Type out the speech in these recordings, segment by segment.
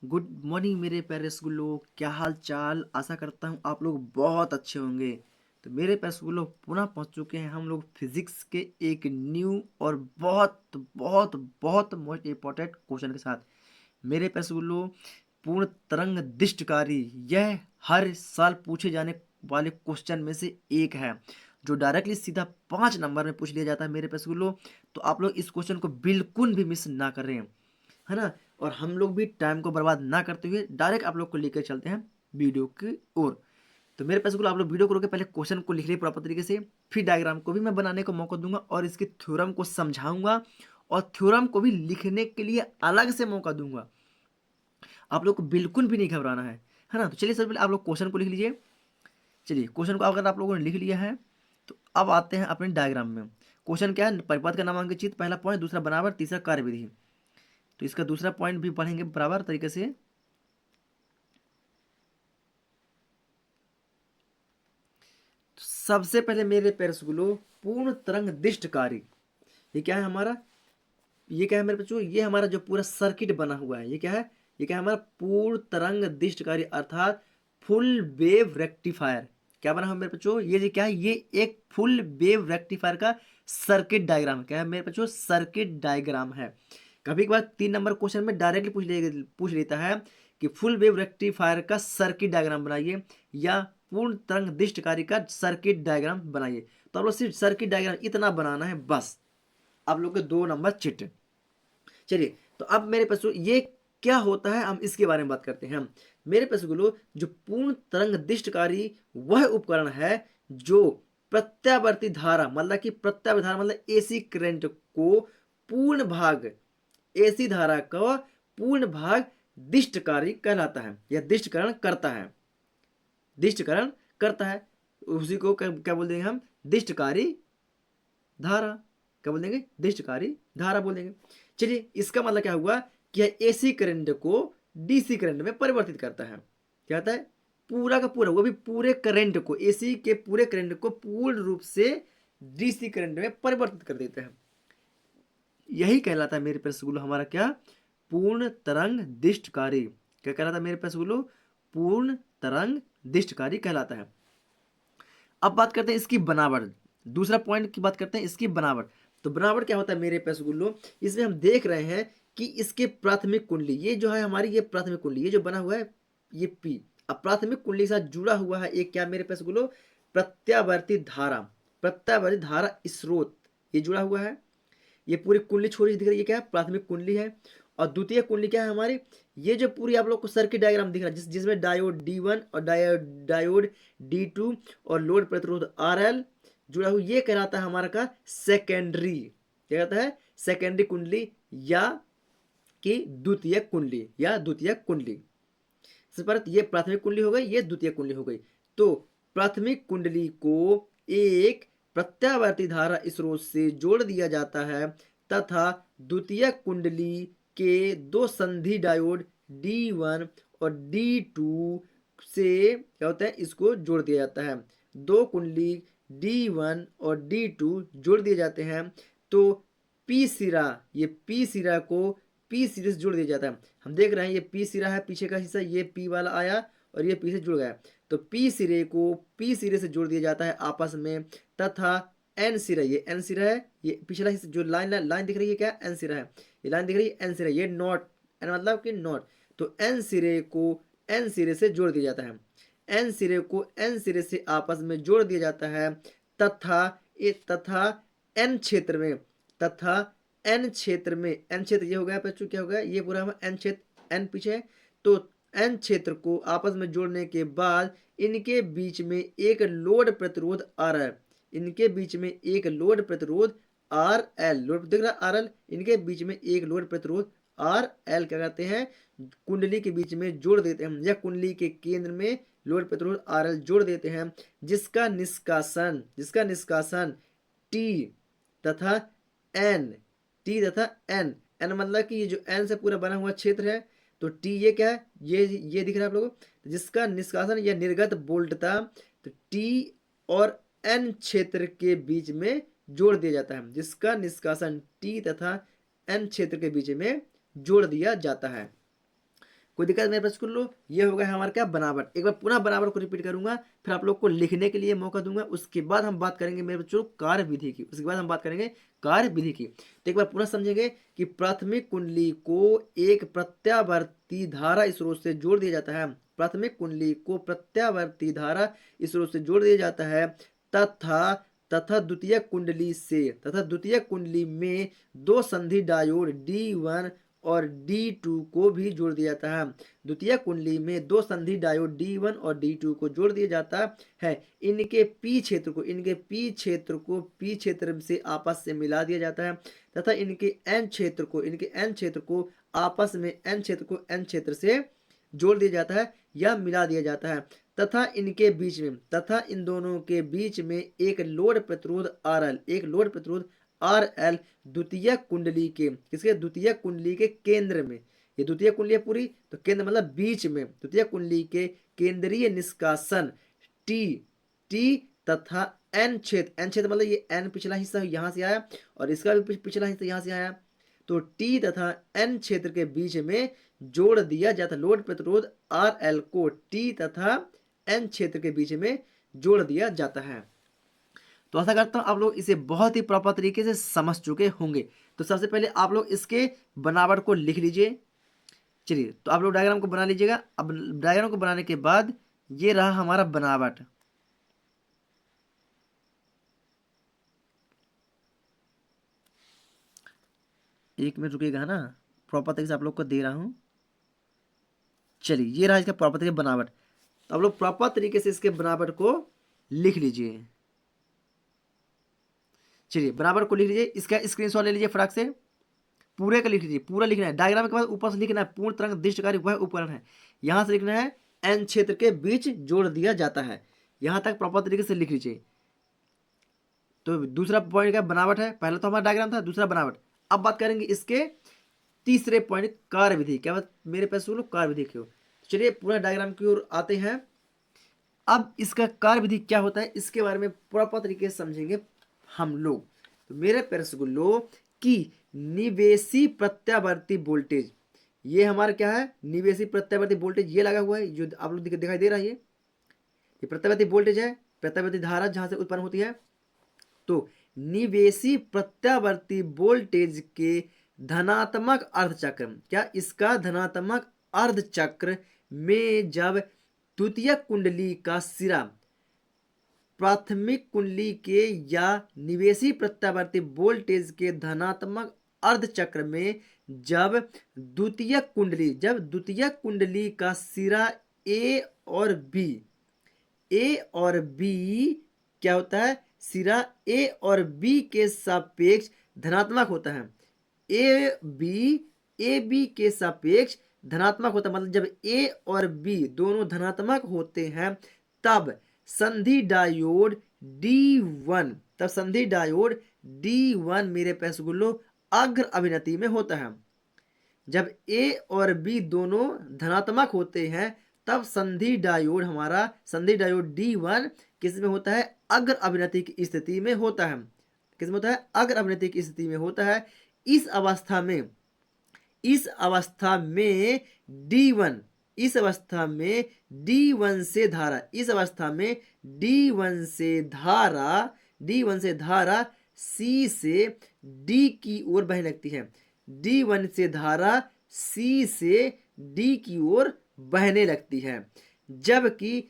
Good morning मेरे प्यारे रसगुल्लो, क्या हाल चाल। आशा करता हूँ आप लोग बहुत अच्छे होंगे। तो मेरे प्यारे रसगुल्लो पुनः पहुँच चुके हैं हम लोग फिजिक्स के एक न्यू और बहुत बहुत बहुत मोस्ट इम्पोर्टेंट क्वेश्चन के साथ। मेरे प्यारे रसगुल्लो, पूर्ण तरंग दिष्टकारी यह हर साल पूछे जाने वाले क्वेश्चन में से एक है, जो डायरेक्टली सीधा 5 नंबर में पूछ लिया जाता है मेरे प्यारे रसगुल्लो। तो आप लोग इस क्वेश्चन को बिल्कुल भी मिस ना करें, है ना। और हम लोग भी टाइम को बर्बाद ना करते हुए डायरेक्ट आप लोग को लेकर चलते हैं वीडियो की ओर। तो मेरे पास आप लोग वीडियो को रोके, पहले क्वेश्चन को लिख लिए प्रॉपर तरीके से, फिर डायग्राम को भी मैं बनाने का मौका दूंगा और इसके थ्योरम को समझाऊंगा और थ्योरम को भी लिखने के लिए अलग से मौका दूंगा। आप लोग को बिल्कुल भी नहीं घबराना है ना। तो चलिए सबसे पहले आप लोग क्वेश्चन को लिख लीजिए। चलिए क्वेश्चन को अगर आप लोगों ने लिख लिया है तो अब आते हैं अपने डायग्राम में। क्वेश्चन क्या है? परिपथ का नामांकित चित्र, पहला पॉइंट, दूसरा बराबर, तीसरा कार्यविधि। तो इसका दूसरा पॉइंट भी पढ़ेंगे बराबर तरीके से। सबसे पहले मेरे पेरसगुलो, पूर्ण तरंग दिष्टकारी, ये क्या है हमारा? ये क्या है मेरे बच्चों? ये हमारा जो पूरा सर्किट बना हुआ है, ये क्या है? ये क्या है हमारा? पूर्ण तरंग दिष्टकारी अर्थात फुल वेव रेक्टिफायर। क्या बना हुआ मेरे बच्चों? ये जो क्या है, ये एक फुल वेव रेक्टिफायर का सर्किट डायग्राम। क्या है मेरे बच्चों? सर्किट डायग्राम है। कभी कभार 3 नंबर क्वेश्चन में डायरेक्टली पूछ लेता है कि फुल वेव रेक्टिफायर का सर्किट डायग्राम बनाइए या पूर्ण तरंग दिष्टकारी का सर्किट डायग्राम बनाइए। तो आप लोग सिर्फ सर्किट डायग्राम इतना बनाना है बस, आप लोग के 2 नंबर चिट। चलिए तो अब मेरे पास ये क्या होता है, हम इसके बारे में बात करते हैं। मेरे पास जो पूर्ण तरंग दिष्टकारी वह उपकरण है जो प्रत्यावर्ती धारा, मतलब कि प्रत्यावर्ती धारा मतलब एसी करंट को पूर्ण भाग, एसी धारा का पूर्ण भाग दिष्टकारी कहलाता है या दिष्टकरण करता है। दिष्टकरण करता है उसी को क्या बोल देंगे हम? दिष्टकारी धारा। क्या बोल देंगे? दिष्टकारी धारा बोल देंगे। चलिए इसका मतलब क्या हुआ कि यह एसी करंट को डीसी करंट में परिवर्तित करता है। क्या होता है? पूरा का पूरा, वो भी पूरे करंट को, एसी के पूरे करंट को पूर्ण रूप से डीसी करंट में परिवर्तित कर देता है। यही कहलाता है मेरे प्रश्न हमारा क्या? पूर्ण तरंग दिष्टकारी। क्या कहलाता है मेरे प्रश्न? पूर्ण तरंग दिष्टकारी कहलाता है। अब बात करते हैं इसकी बनावट। दूसरा पॉइंट की बात करते हैं इसकी बनावट। तो बनावट क्या होता है मेरे पैसगुल्लो? इसमें हम देख रहे हैं कि इसके प्राथमिक कुंडली, ये जो है हमारी, ये प्राथमिक कुंडली, ये जो बना हुआ है ये पी। अब प्राथमिक कुंडली के साथ जुड़ा हुआ है एक क्या मेरे पैसगुल्लो? प्रत्यावर्ती धारा। प्रत्यावर्ती धारा स्रोत ये जुड़ा हुआ है। ये पूरी कुंडली छोटी दिख रही है, क्या है? प्राथमिक कुंडली है। और द्वितीय कुंडली क्या है हमारी? ये जो पूरी आप लोग को सर्किट डायग्राम दिख रहा है जिसमें डायोड D1 और डायोड D2 और लोड प्रतिरोध RL जुड़ा हुआ, ये कहलाता है हमारा का सेकेंडरी। क्या कहता है? सेकेंडरी कुंडली या कि द्वितीय कुंडली या द्वितीय कुंडली। पर ये प्राथमिक कुंडली हो गई, ये द्वितीय कुंडली हो गई। तो प्राथमिक कुंडली को एक प्रत्यावर्ती धारा स्रोत से जोड़ दिया जाता है तथा द्वितीय कुंडली के 2 संधि डायोड D1 और D2 से क्या होता है, इसको जोड़ दिया जाता है। 2 कुंडली D1 और D2 जोड़ दिए जाते हैं तो पी सिरा, ये पी सिरा को पी सिरे से जोड़ दिया जाता है। हम देख रहे हैं ये पी सिरा है, पीछे का हिस्सा, ये पी वाला आया और ये पी से जुड़ गया। तो पी सिरे को पी सिरे से जोड़ दिया जाता है आपस में तथा एन सिरा, ये एन सिरा है, ये पिछला हिस्सा जो लाइन लाइन दिख रही है क्या? एन सिरा है। ये लाइन दिख रही है एन सिरा, ये नॉट, एन मतलब कि नॉट। तो एन सिरे को एन सिरे से जोड़ दिया जाता है। एन सिरे को एन सिरे से आपस में जोड़ दिया जाता है तथा एन क्षेत्र में, तथा एन क्षेत्र में, एन क्षेत्र ये हो गया बच्चों, क्या हो गया? ये पूरा एन क्षेत्र, एन पीछे है। तो एन क्षेत्र को आपस में जोड़ने के बाद इनके बीच में एक लोड प्रतिरोध आ रहा है। इनके बीच में एक लोड प्रतिरोध RL, लोड दिख रहा है RL, इनके बीच में एक लोड प्रतिरोध RL क्या कहते हैं? कुंडली के बीच में जोड़ देते हैं या कुंडली के केंद्र में लोड प्रतिरोध RL जोड़ देते हैं, जिसका निष्कासन T तथा N, T तथा N, N मतलब कि ये जो N से पूरा बना हुआ क्षेत्र है। तो T ये क्या है? ये दिख रहा है आप लोगों को, तो जिसका निष्कासन या निर्गत वोल्टता तो T और N क्षेत्र के बीच में जोड़ दिया जाता है, जिसका निष्कासन T तथा N क्षेत्र के बीच में जोड़ दिया जाता है। कोई दिक्कत मेरे पास कर लो। ये हो गया हमारा क्या, बनावट। एक बार पुनः बनावट को रिपीट करूंगा, फिर आप लोग को लिखने के लिए मौका दूंगा। उसके बाद हम बात करेंगे मेरे बच्चों कार्य विधि की। उसके बाद हम बात करेंगे कार्य विधि की। तो एक बार पुनः समझेंगे कि प्राथमिक कुंडली को एक प्रत्यावर्ती धारा स्रोत से जोड़ दिया जाता है। प्राथमिक कुंडली को प्रत्यावर्ती धारा स्रोत से जोड़ दिया जाता है तथा द्वितीय कुंडली में दो संधि डायोड D1 और D2 को भी जोड़ दिया जाता है। द्वितीय कुंडली में दो संधि डायोड D1 और D2 को जोड़ दिया जाता है। इनके पी क्षेत्र से आपस से मिला दिया जाता है तथा इनके एन क्षेत्र को आपस में एन क्षेत्र से जोड़ दिया जाता है या मिला दिया जाता है तथा इन दोनों के बीच में एक लोड प्रतिरोध RL द्वितीय कुंडली के केंद्र में, ये द्वितीय कुंडली है पूरी, तो केंद्र मतलब बीच में, द्वितीय कुंडली के केंद्रीय निष्कासन T तथा N क्षेत्र मतलब ये N पिछला हिस्सा यहाँ से आया और इसका भी पिछला हिस्सा यहाँ से आया, तो T तथा N क्षेत्र के बीच में जोड़ दिया जाता। लोड प्रतिरोध RL को T तथा N क्षेत्र के बीच में जोड़ दिया जाता है। तो आशा करता हूं आप लोग इसे बहुत ही प्रॉपर तरीके से समझ चुके होंगे। तो सबसे पहले आप लोग इसके बनावट को लिख लीजिए। चलिए, तो आप लोग डायग्राम को बना लीजिएगा। अब डायग्राम को बनाने के बाद ये रहा हमारा बनावट। एक मिनट रुकिएगा ना, प्रॉपर तरीके से आप लोग को दे रहा हूं। चलिए, ये रहा इसका प्रॉपर तरीके बनावट। तो आप लोग प्रॉपर तरीके से इसके बनावट को लिख लीजिए। चलिए, बनावट को लिख लीजिए। इसका स्क्रीनशॉट ले लीजिए फटाक से, पूरे का लिख लीजिए। पूरा लिखना है डायग्राम के बाद ऊपर से लिखना है पूर्ण तरंग दृष्टिकारी वह उपकरण है। यहां से लिखना है एन क्षेत्र के बीच जोड़ दिया जाता है। यहां तक प्रॉपर तरीके से लिख लीजिए। तो दूसरा पॉइंट का बनावट है। पहला तो हमारा डायग्राम था, दूसरा बनावट। अब बात करेंगे इसके तीसरे पॉइंट कार्य विधि। क्या बात मेरे पास सुनो, कार्य विधि क्यों। चलिए पूरा डायग्राम की ओर आते हैं। अब इसका कार्य विधि क्या होता है इसके बारे में प्रॉपर तरीके से समझेंगे हम लोग। तो मेरे पैरसगुल्लो की निवेशी प्रत्यावर्ती वोल्टेज, ये हमारा क्या है, निवेशी प्रत्यावर्ती वोल्टेज ये लगा हुआ है जो आप लोग दिखाई दे रहा है। ये प्रत्यावर्ती वोल्टेज है, प्रत्यावर्ती धारा जहां से उत्पन्न होती है। तो निवेशी प्रत्यावर्ती वोल्टेज के धनात्मक अर्धचक्र, क्या इसका धनात्मक अर्धचक्र में जब द्वितीय कुंडली का सिरा प्राथमिक कुंडली के या निवेशी प्रत्यावर्ती वोल्टेज के धनात्मक अर्धचक्र में जब द्वितीय कुंडली का सिरा ए और बी क्या होता है, सिरा ए और बी के सापेक्ष धनात्मक होता है। ए बी के सापेक्ष धनात्मक होता है, मतलब जब ए और बी दोनों धनात्मक होते हैं तब संधि डायोड D1 मेरे पैसगुल्लो अग्र अभिनति में होता है। जब ए और बी दोनों धनात्मक होते हैं तब संधि डायोड D1 किस में होता है, अग्र अभिनति की स्थिति में होता है। किस में होता है, अग्र अभिनति की स्थिति में होता है। इस अवस्था में D1 से धारा C से D की ओर बहने लगती है। D1 से धारा C से D की ओर बहने लगती है। जबकि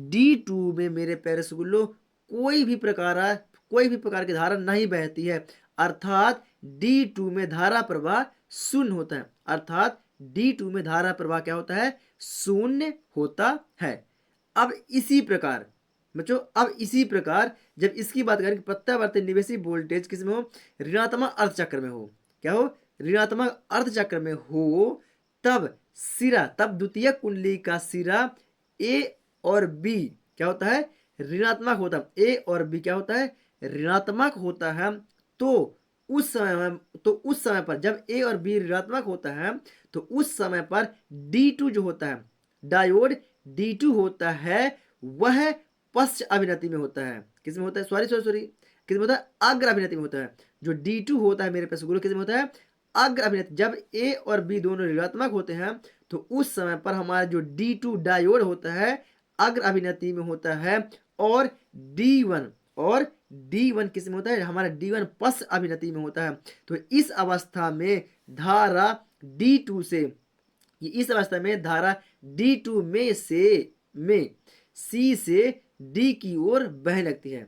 D2 में मेरे पैरसगुल्लो कोई भी प्रकार की धारा नहीं बहती है, अर्थात D2 में धारा प्रवाह शून्य होता है। अर्थात D2 में धारा प्रवाह क्या होता है, शून्य होता है। अब इसी प्रकार जब इसकी बात करें प्रत्यावर्ती निवेशी वोल्टेज किस में हो, ऋणात्मक अर्धचक्र में हो। क्या हो, ऋणात्मक अर्धचक्र में हो, तब द्वितीय कुंडली का सिरा ए और बी क्या होता है, ऋणात्मक होता है। ए और बी क्या होता है, ऋणात्मक होता है। तो उस समय पर जब ए और बी ऋणात्मक होता है तो उस समय पर D2 जो होता है, डायोड D2 होता है, वह पश्च अभिनति में होता है। किस में होता है, सॉरी किस में होता है, अग्र अभिनति में होता है। जो D2 होता है मेरे पैसगुल्लो किस में होता है, अग्र अभिनति, जब ए और बी दोनों ऋणात्मक होते हैं तो उस समय पर हमारा जो D2 डायोड होता है अग्र अभिनति में होता है, और D1 किस में होता है, हमारा D1 पश्च अभिनति में होता है। तो इस अवस्था में धारा D2 से, इस अवस्था में धारा D2 में C से D की ओर बहने लगती है।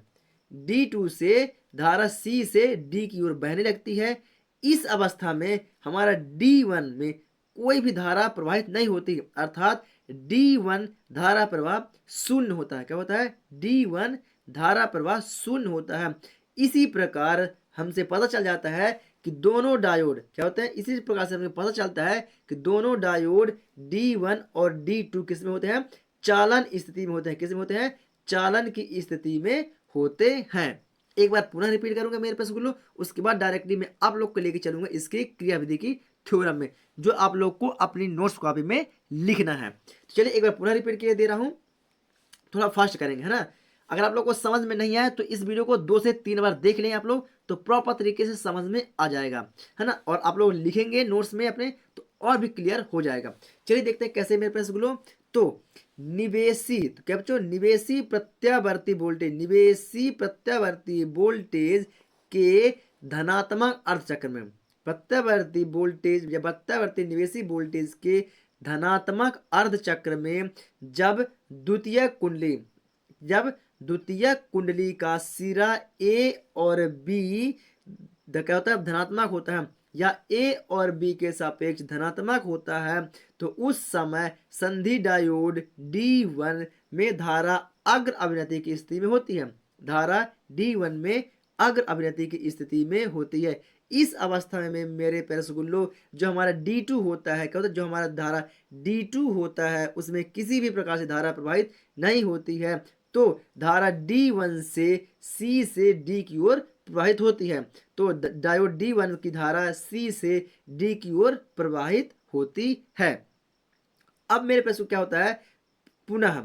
D2 से धारा C से D की ओर बहने लगती है। इस अवस्था में हमारा D1 में कोई भी धारा प्रवाहित नहीं होती, अर्थात D1 धारा प्रवाह शून्य होता है। क्या होता है? D1 धारा प्रवाह शून्य होता है। इसी प्रकार हमसे पता चल जाता है कि दोनों डायोड क्या होते हैं, इसी प्रकार से हमें पता चलता है कि दोनों डायोड D1 और D2 किस में होते हैं, चालन स्थिति में होते हैं। किस में होते हैं? चालन की स्थिति में होते हैं। एक बार पुनः रिपीट करूंगा मेरे पास गुल्लो, उसके बाद डायरेक्टली मैं आप लोग को लेके चलूंगा इसकी क्रियाविधि की थ्योरम में, जो आप लोग को अपनी नोट्स कॉपी में लिखना है। तो चलिए एक बार पुनः रिपीट किए दे रहा हूं, थोड़ा फास्ट करेंगे, है ना। अगर आप लोग को समझ में नहीं आया तो इस वीडियो को 2 से 3 बार देख लें आप लोग, तो प्रॉपर तरीके से समझ में आ जाएगा, है ना। और आप लोग लिखेंगे नोट्स में अपने तो और भी क्लियर हो जाएगा। चलिए देखते हैं कैसे मेरे पास गुलो। तो निवेशी, तो क्या बच्चों, निवेशी प्रत्यावर्ती वोल्टेज के धनात्मक अर्धचक्र में, प्रत्यावर्ती वोल्टेज या प्रत्यावर्ती निवेशी वोल्टेज के धनात्मक अर्धचक्र में जब द्वितीय कुंडली का सिरा ए और बी क्या होता है, धनात्मक होता है, या ए और बी के सापेक्ष धनात्मक होता है, तो उस समय संधि डायोड D1 में धारा अग्र अभिनति की स्थिति में होती है। धारा D1 में अग्र अभिनति की स्थिति में होती है। इस अवस्था में मेरे पैरसगुल्लो जो हमारा D2 होता है, क्या होता है, जो हमारा धारा D2 होता है उसमें किसी भी प्रकार से धारा प्रवाहित नहीं होती है, तो धारा D1 से C से D की ओर प्रवाहित होती है। तो डायोड D1 की धारा C से D की ओर प्रवाहित होती है। अब मेरे पास क्या होता है, पुनः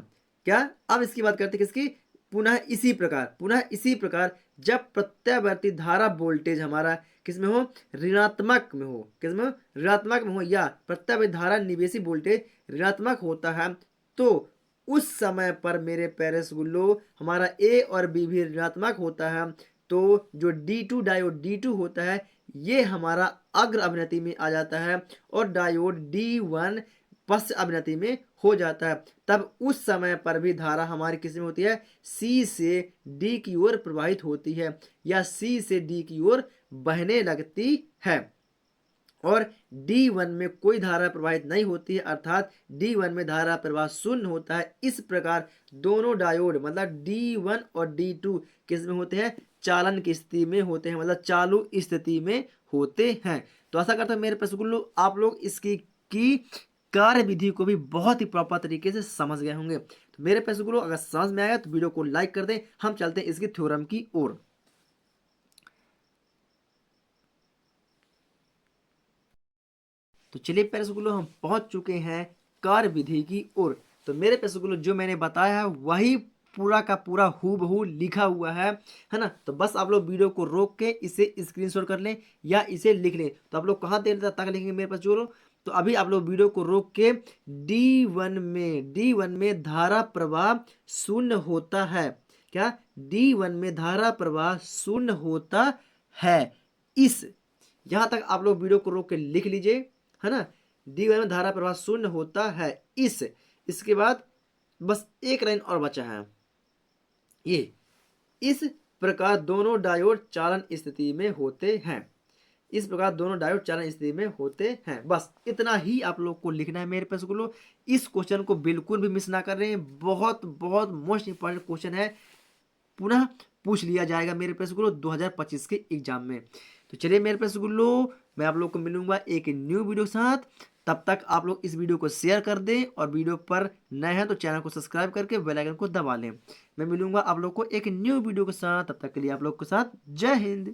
क्या, अब इसकी बात करते हैं किसकी, पुनः इसी प्रकार जब प्रत्यावर्ती धारा वोल्टेज हमारा किसमें हो, ऋणात्मक में हो, किसमें हो, ऋणात्मक में हो, या प्रत्यावर्ती धारा निवेशी वोल्टेज ऋणात्मक होता है, तो उस समय पर मेरे पेरेस गुल्लो हमारा ए और बी भी ऋणात्मक होता है, तो जो D2 डायोड D2 होता है ये हमारा अग्र अभिनति में आ जाता है, और डायोड D1 पश्च अभिनति में हो जाता है। तब उस समय पर भी धारा हमारी किस में होती है, C से D की ओर प्रवाहित होती है, या C से D की ओर बहने लगती है, और D1 में कोई धारा प्रवाहित नहीं होती है, अर्थात D1 में धारा प्रवाह शून्य होता है। इस प्रकार दोनों डायोड मतलब D1 और D2 किस में होते हैं, चालन की स्थिति में होते हैं, मतलब चालू स्थिति में होते हैं। तो ऐसा करता है मेरे पैसगुल्लो आप लोग इसकी कार्य विधि को भी बहुत ही प्रॉपर तरीके से समझ गए होंगे। तो मेरे पैसगुल्लो अगर समझ में आया तो वीडियो को लाइक कर दें। हम चलते हैं इसकी थ्योरम की ओर। तो चलिए पैसगुल्लो हम पहुंच चुके हैं कार्य विधि की ओर। तो मेरे पैसगुल्लो जो मैंने बताया है वही पूरा का पूरा हूबहू लिखा हुआ है ना। तो बस आप लोग वीडियो को रोक के इसे स्क्रीनशॉट कर लें या इसे लिख लें। तो आप लोग कहाँ देर तक लिखेंगे मेरे पास जो, तो अभी आप लोग वीडियो को रोक के D1 में धारा प्रवाह शून्य होता है। क्या, D1 में धारा प्रवाह शून्य होता है। इस यहाँ तक आप लोग वीडियो को रोक के लिख लीजिए, है ना। D1 में धारा प्रवाह शून्य होता है। इसके बाद बस एक लाइन और बचा है, ये इस प्रकार दोनों डायोड चालन स्थिति में होते हैं। इस प्रकार दोनों डायोड चालन स्थिति में होते हैं। बस इतना ही आप लोग को लिखना है मेरे पास को। इस क्वेश्चन को बिल्कुल भी मिस ना कर रहे हैं, बहुत बहुत मोस्ट इंपॉर्टेंट क्वेश्चन है, पुनः पूछ लिया जाएगा मेरे पास को 2025 के एग्जाम में। तो चलिए मेरे पास गुल्लो मैं आप लोग को मिलूंगा एक न्यू वीडियो के साथ। तब तक आप लोग इस वीडियो को शेयर कर दें, और वीडियो पर नए हैं तो चैनल को सब्सक्राइब करके बेल आइकन को दबा लें। मैं मिलूंगा आप लोग को एक न्यू वीडियो के साथ, तब तक के लिए आप लोग के साथ जय हिंद।